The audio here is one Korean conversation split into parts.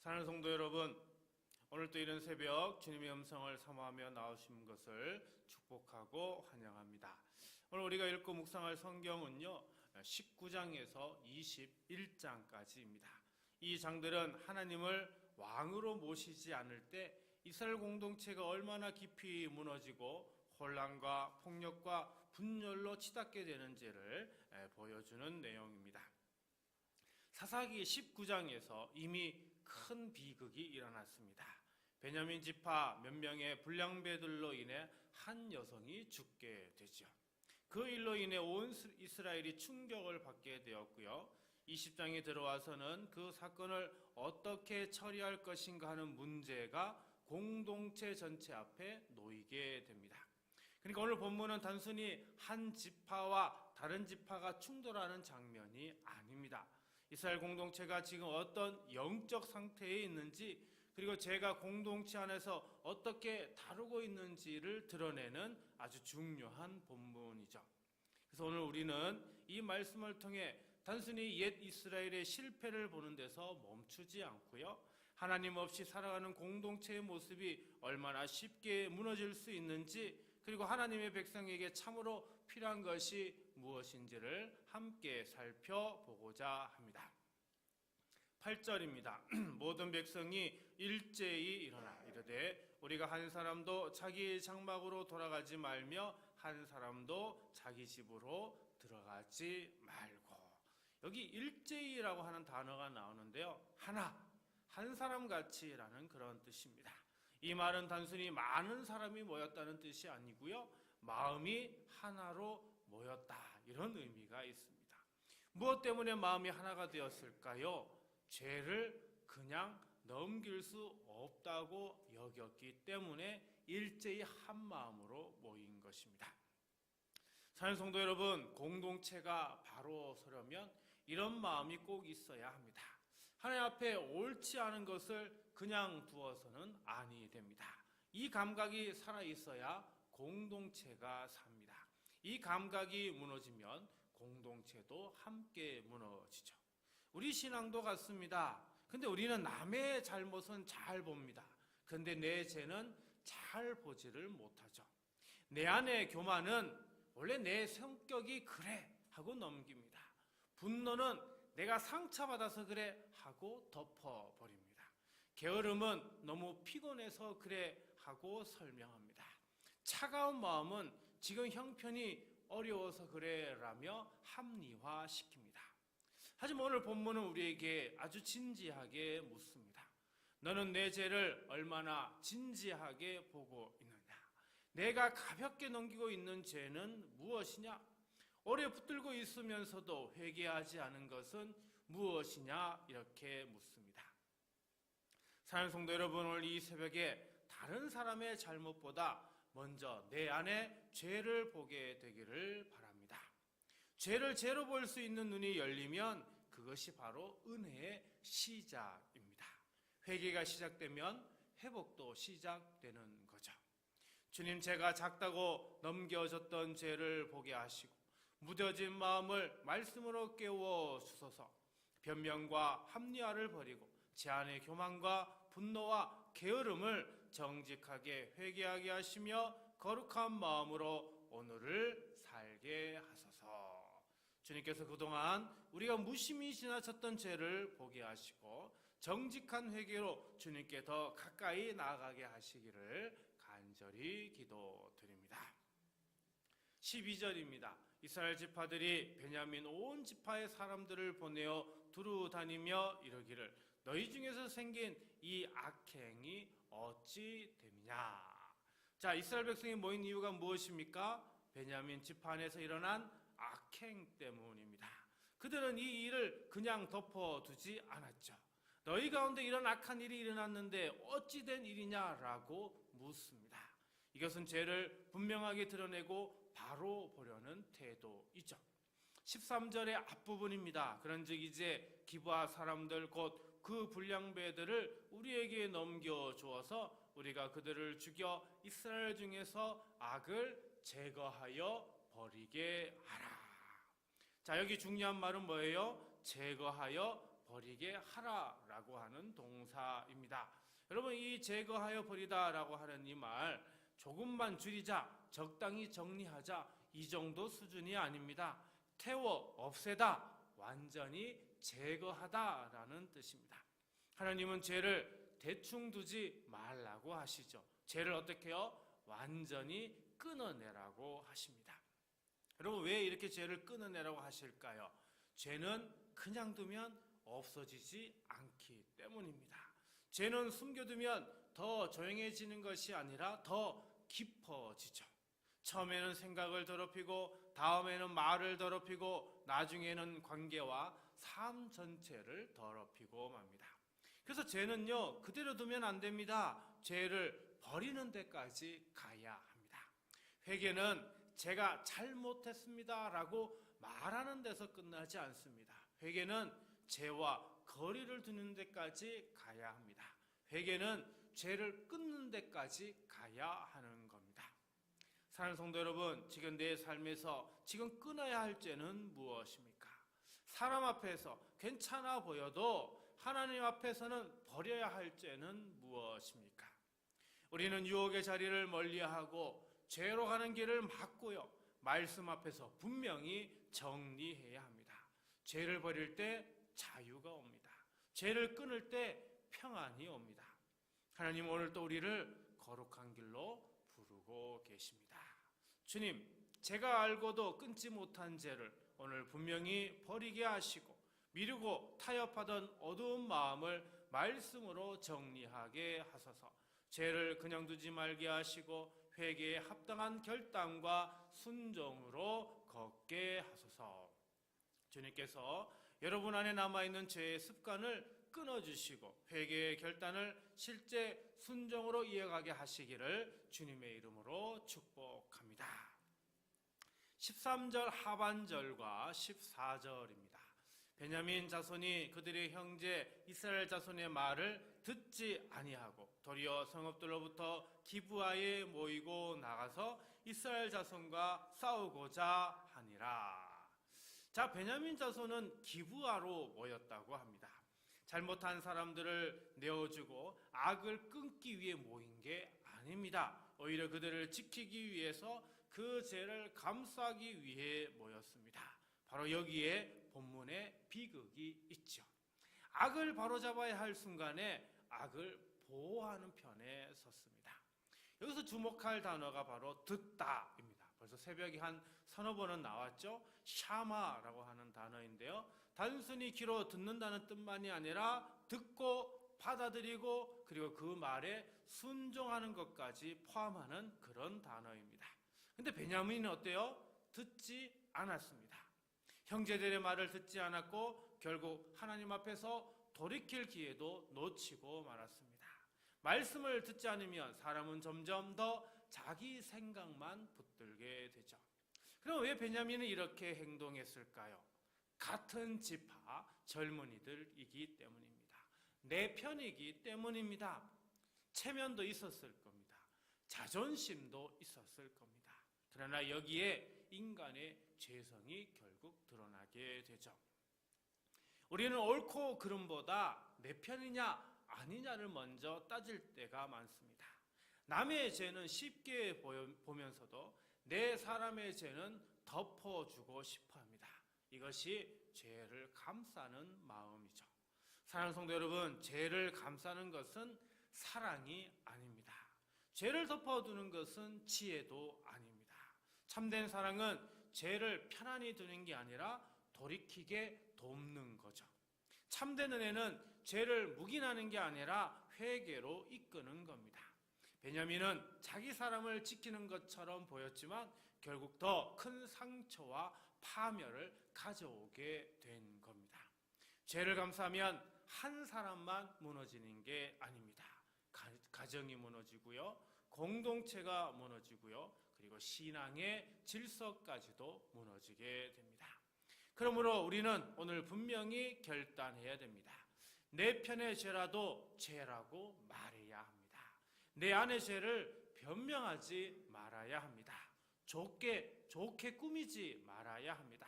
사랑하는 성도 여러분, 오늘 또 이런 새벽 주님의 음성을 사모하며 나오신 것을 축복하고 환영합니다. 오늘 우리가 읽고 묵상할 성경은요 19장에서 21장까지입니다. 이 장들은 하나님을 왕으로 모시지 않을 때 이스라엘 공동체가 얼마나 깊이 무너지고 혼란과 폭력과 분열로 치닫게 되는지를 보여주는 내용입니다. 사사기 19장에서 이미 큰 비극이 일어났습니다. 베냐민 지파 몇 명의 불량배들로 인해 한 여성이 죽게 되죠. 그 일로 인해 온 이스라엘이 충격을 받게 되었고요. 20장에 들어와서는 그 사건을 어떻게 처리할 것인가 하는 문제가 공동체 전체 앞에 놓이게 됩니다. 그러니까 오늘 본문은 단순히 한 지파와 다른 지파가 충돌하는 장면이 아닙니다. 이스라엘 공동체가 지금 어떤 영적 상태에 있는지, 그리고 제가 공동체 안에서 어떻게 다루고 있는지를 드러내는 아주 중요한 본문이죠. 그래서 오늘 우리는 이 말씀을 통해 단순히 옛 이스라엘의 실패를 보는 데서 멈추지 않고요, 하나님 없이 살아가는 공동체의 모습이 얼마나 쉽게 무너질 수 있는지, 그리고 하나님의 백성에게 참으로 필요한 것이 무엇인지를 함께 살펴보고자 합니다. 8절입니다. 모든 백성이 일제히 일어나 이르되 우리가 한 사람도 자기 장막으로 돌아가지 말며 한 사람도 자기 집으로 들어가지 말고. 여기 일제히라고 하는 단어가 나오는데요, 한 사람같이라는 그런 뜻입니다. 이 말은 단순히 많은 사람이 모였다는 뜻이 아니고요, 마음이 하나로 모였다, 이런 의미가 있습니다. 무엇 때문에 마음이 하나가 되었을까요? 죄를 그냥 넘길 수 없다고 여겼기 때문에 일제히 한 마음으로 모인 것입니다. 사랑하는 성도 여러분, 공동체가 바로 서려면 이런 마음이 꼭 있어야 합니다. 하나님 앞에 옳지 않은 것을 그냥 두어서는 아니 됩니다. 이 감각이 살아있어야 공동체가 삽니다. 이 감각이 무너지면 공동체도 함께 무너지죠. 우리 신앙도 같습니다. 근데 우리는 남의 잘못은 잘 봅니다. 근데 내 죄는 잘 보지를 못하죠. 내 안의 교만은 원래 내 성격이 그래 하고 넘깁니다. 분노는 내가 상처받아서 그래 하고 덮어버립니다. 게으름은 너무 피곤해서 그래 하고 설명합니다. 차가운 마음은 지금 형편이 어려워서 그래 라며 합리화시킵니다. 하지만 오늘 본문은 우리에게 아주 진지하게 묻습니다. 너는 내 죄를 얼마나 진지하게 보고 있느냐? 내가 가볍게 넘기고 있는 죄는 무엇이냐? 오래 붙들고 있으면서도 회개하지 않은 것은 무엇이냐? 이렇게 묻습니다. 사랑하는 성도 여러분, 오늘 이 새벽에 다른 사람의 잘못보다 먼저 내 안에 죄를 보게 되기를 바랍니다. 죄를 죄로 볼 수 있는 눈이 열리면 그것이 바로 은혜의 시작입니다. 회개가 시작되면 회복도 시작되는 거죠. 주님, 제가 작다고 넘겨졌던 죄를 보게 하시고 무뎌진 마음을 말씀으로 깨워 주소서. 변명과 합리화를 버리고 제 안의 교만과 분노와 게으름을 정직하게 회개하게 하시며 거룩한 마음으로 오늘을 살게 하소서. 주님께서 그동안 우리가 무심히 지나쳤던 죄를 보게 하시고 정직한 회개로 주님께 더 가까이 나아가게 하시기를 간절히 기도드립니다. 12절입니다. 이스라엘 지파들이 베냐민 온 지파의 사람들을 보내어 두루 다니며 이르기를 너희 중에서 생긴 이 악행이 어찌 됨이냐. 자, 이스라엘 백성이 모인 이유가 무엇입니까? 베냐민 지파 안에서 일어난 악행 때문입니다. 그들은 이 일을 그냥 덮어두지 않았죠. 너희 가운데 이런 악한 일이 일어났는데 어찌 된 일이냐라고 묻습니다. 이것은 죄를 분명하게 드러내고 바로 보려는 태도이죠. 13절의 앞부분입니다. 그런즉 이제 기브아 사람들 곧 그 불량배들을 우리에게 넘겨주어서 우리가 그들을 죽여 이스라엘 중에서 악을 제거하여 버리게 하라. 자, 여기 중요한 말은 뭐예요? 제거하여 버리게 하라라고 하는 동사입니다. 여러분, 이 제거하여 버리다라고 하는 이 말 조금만 줄이자, 적당히 정리하자, 이 정도 수준이 아닙니다. 태워 없애다, 완전히 제거하다라는 뜻입니다. 하나님은 죄를 대충 두지 말라고 하시죠. 죄를 어떻게 해요? 완전히 끊어내라고 하십니다. 여러분, 왜 이렇게 죄를 끊어내라고 하실까요? 죄는 그냥 두면 없어지지 않기 때문입니다. 죄는 숨겨두면 더 조용해지는 것이 아니라 더 깊어지죠. 처음에는 생각을 더럽히고, 다음에는 말을 더럽히고, 나중에는 관계와 삶 전체를 더럽히고 맙니다. 그래서 죄는요, 그대로 두면 안 됩니다. 죄를 버리는 데까지 가야 합니다. 회개는 제가 잘못했습니다 라고 말하는 데서 끝나지 않습니다. 회개는 죄와 거리를 두는 데까지 가야 합니다. 회개는 죄를 끊는 데까지 가야 하는 겁니다. 사랑하는 성도 여러분, 지금 내 삶에서 지금 끊어야 할 죄는 무엇입니까? 사람 앞에서 괜찮아 보여도 하나님 앞에서는 버려야 할 죄는 무엇입니까? 우리는 유혹의 자리를 멀리하고 죄로 가는 길을 막고요, 말씀 앞에서 분명히 정리해야 합니다. 죄를 버릴 때 자유가 옵니다. 죄를 끊을 때 평안이 옵니다. 하나님 오늘 또 우리를 거룩한 길로 부르고 계십니다. 주님, 제가 알고도 끊지 못한 죄를 오늘 분명히 버리게 하시고, 미루고 타협하던 어두운 마음을 말씀으로 정리하게 하소서. 죄를 그냥 두지 말게 하시고 회개에 합당한 결단과 순종으로 걷게 하소서. 주님께서 여러분 안에 남아있는 죄의 습관을 끊어주시고 회개의 결단을 실제 순종으로 이어가게 하시기를 주님의 이름으로 축복합니다. 13절 하반절과 14절입니다. 베냐민 자손이 그들의 형제 이스라엘 자손의 말을 듣지 아니하고 도리어 성읍들로부터 기브아에 모이고 나가서 이스라엘 자손과 싸우고자 하니라. 자, 베냐민 자손은 기브아로 모였다고 합니다. 잘못한 사람들을 내어주고 악을 끊기 위해 모인 게 아닙니다. 오히려 그들을 지키기 위해서 그 죄를 감싸기 위해 모였습니다. 바로 여기에 본문의 비극이 있죠. 악을 바로잡아야 할 순간에 악을 보호하는 편에 섰습니다. 여기서 주목할 단어가 바로 듣다입니다. 벌써 새벽에 한 서너 번은 나왔죠. 샤마라고 하는 단어인데요, 단순히 귀로 듣는다는 뜻만이 아니라 듣고 받아들이고 그리고 그 말에 순종하는 것까지 포함하는 그런 단어입니다. 근데 베냐민은 어때요? 듣지 않았습니다. 형제들의 말을 듣지 않았고 결국 하나님 앞에서 돌이킬 기회도 놓치고 말았습니다. 말씀을 듣지 않으면 사람은 점점 더 자기 생각만 붙들게 되죠. 그럼 왜 베냐민은 이렇게 행동했을까요? 같은 지파 젊은이들이기 때문입니다. 내 편이기 때문입니다. 체면도 있었을 겁니다. 자존심도 있었을 겁니다. 그러나 여기에 인간의 죄성이 결국 드러나게 되죠. 우리는 옳고 그름보다 내 편이냐 아니냐를 먼저 따질 때가 많습니다. 남의 죄는 쉽게 보면서도 내 사람의 죄는 덮어주고 싶어합니다. 이것이 죄를 감싸는 마음이죠. 사랑하는 성도 여러분, 죄를 감싸는 것은 사랑이 아닙니다. 죄를 덮어두는 것은 지혜도 아닙니다. 참된 사랑은 죄를 편안히 두는 게 아니라 돌이키게 돕는 거죠. 참된 은혜는 죄를 묵인하는 게 아니라 회개로 이끄는 겁니다. 베냐민은 자기 사람을 지키는 것처럼 보였지만 결국 더 큰 상처와 파멸을 가져오게 된 겁니다. 죄를 감싸면 한 사람만 무너지는 게 아닙니다. 가정이 무너지고요, 공동체가 무너지고요, 그리고 신앙의 질서까지도 무너지게 됩니다. 그러므로 우리는 오늘 분명히 결단해야 됩니다. 내 편의 죄라도 죄라고 말해야 합니다. 내 안의 죄를 변명하지 말아야 합니다. 좋게 꾸미지 말아야 합니다.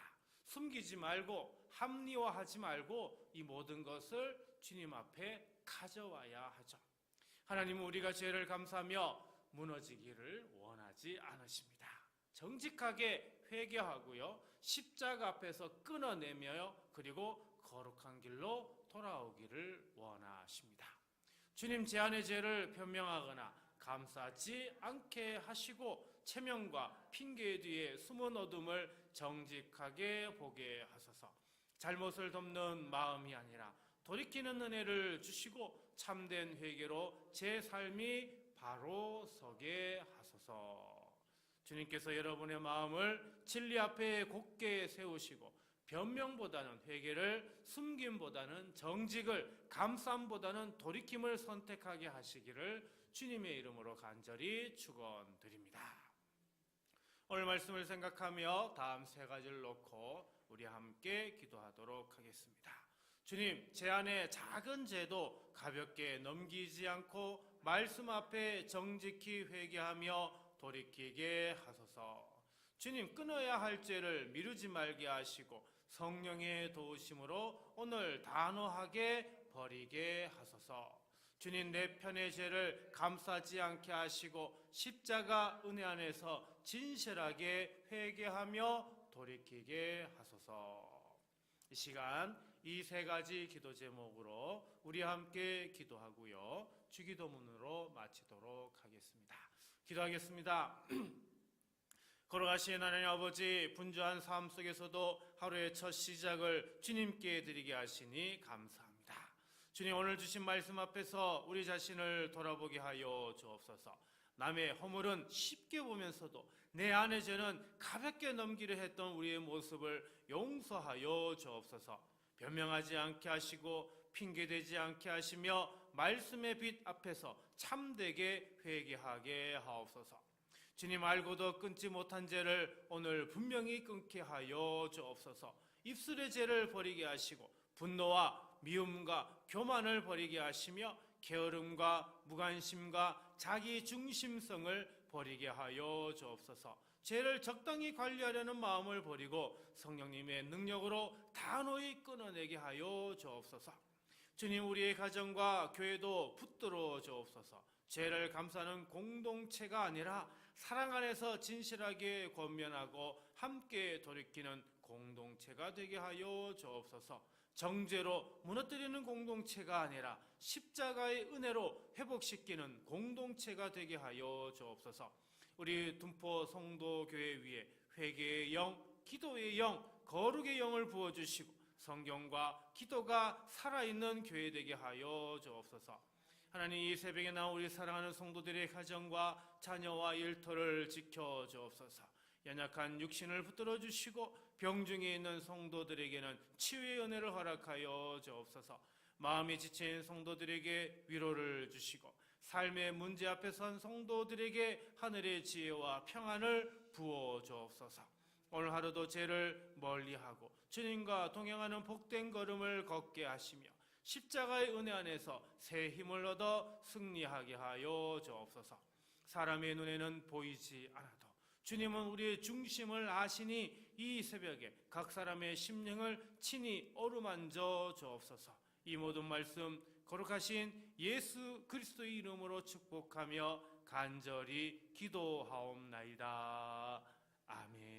숨기지 말고 합리화하지 말고 이 모든 것을 주님 앞에 가져와야 하죠. 하나님은 우리가 죄를 감사하며 무너지기를 원하지 않으십니다. 정직하게 회개하고요, 십자가 앞에서 끊어내며 그리고 거룩한 길로 돌아오기를 원하십니다. 주님 제 안의 죄를 변명하거나 감싸지 않게 하시고 체면과 핑계 뒤에 숨은 어둠을 정직하게 보게 하소서. 잘못을 덮는 마음이 아니라 돌이키는 은혜를 주시고 참된 회개로 제 삶이 바로 서게 하소서. 주님께서 여러분의 마음을 진리 앞에 곧게 세우시고 변명보다는 회개를, 숨김보다는 정직을, 감싸움보다는 돌이킴을 선택하게 하시기를 주님의 이름으로 간절히 축원드립니다. 오늘 말씀을 생각하며 다음 세 가지를 놓고 우리 함께 기도하도록 하겠습니다. 주님, 제 안에 작은 죄도 가볍게 넘기지 않고 말씀 앞에 정직히 회개하며 돌이키게 하소서. 주님, 끊어야 할 죄를 미루지 말게 하시고 성령의 도우심으로 오늘 단호하게 버리게 하소서. 주님, 내 편의 죄를 감싸지 않게 하시고 십자가 은혜 안에서 진실하게 회개하며 돌이키게 하소서. 이 시간 이 세 가지 기도 제목으로 우리 함께 기도하고요, 주기도문으로 마치도록 하겠습니다. 기도하겠습니다. 걸어가신 하나님 아버지, 분주한 삶 속에서도 하루의 첫 시작을 주님께 드리게 하시니 감사합니다. 주님, 오늘 주신 말씀 앞에서 우리 자신을 돌아보게 하여 주옵소서. 남의 허물은 쉽게 보면서도 내 안의 죄는 가볍게 넘기려 했던 우리의 모습을 용서하여 주옵소서. 변명하지 않게 하시고 핑계대지 않게 하시며 말씀의 빛 앞에서 참되게 회개하게 하옵소서. 주님, 알고도 끊지 못한 죄를 오늘 분명히 끊게 하여 주옵소서. 입술의 죄를 버리게 하시고 분노와 미움과 교만을 버리게 하시며 게으름과 무관심과 자기 중심성을 버리게 하여 주옵소서. 죄를 적당히 관리하려는 마음을 버리고 성령님의 능력으로 단호히 끊어내게 하여 주옵소서. 주님, 우리의 가정과 교회도 붙들어 주옵소서. 죄를 감싸는 공동체가 아니라 사랑 안에서 진실하게 권면하고 함께 돌이키는 공동체가 되게 하여 주옵소서. 정죄로 무너뜨리는 공동체가 아니라 십자가의 은혜로 회복시키는 공동체가 되게 하여 주옵소서. 우리 둔포 성도교회 위에 회개의 영, 기도의 영, 거룩의 영을 부어주시고 성경과 기도가 살아있는 교회 되게 하여 주옵소서. 하나님, 이 새벽에 나온 우리 사랑하는 성도들의 가정과 자녀와 일터를 지켜주옵소서. 연약한 육신을 붙들어 주시고 병중에 있는 성도들에게는 치유의 은혜를 허락하여 주옵소서. 마음이 지친 성도들에게 위로를 주시고 삶의 문제 앞에 선 성도들에게 하늘의 지혜와 평안을 부어 주옵소서. 오늘 하루도 죄를 멀리하고 주님과 동행하는 복된 걸음을 걷게 하시며 십자가의 은혜 안에서 새 힘을 얻어 승리하게 하여 주옵소서. 사람의 눈에는 보이지 않아도 주님은 우리의 중심을 아시니 이 새벽에 각 사람의 심령을 친히 어루만져 주옵소서. 이 모든 말씀 거룩하신 예수 그리스도의 이름으로 축복하며 간절히 기도하옵나이다. 아멘.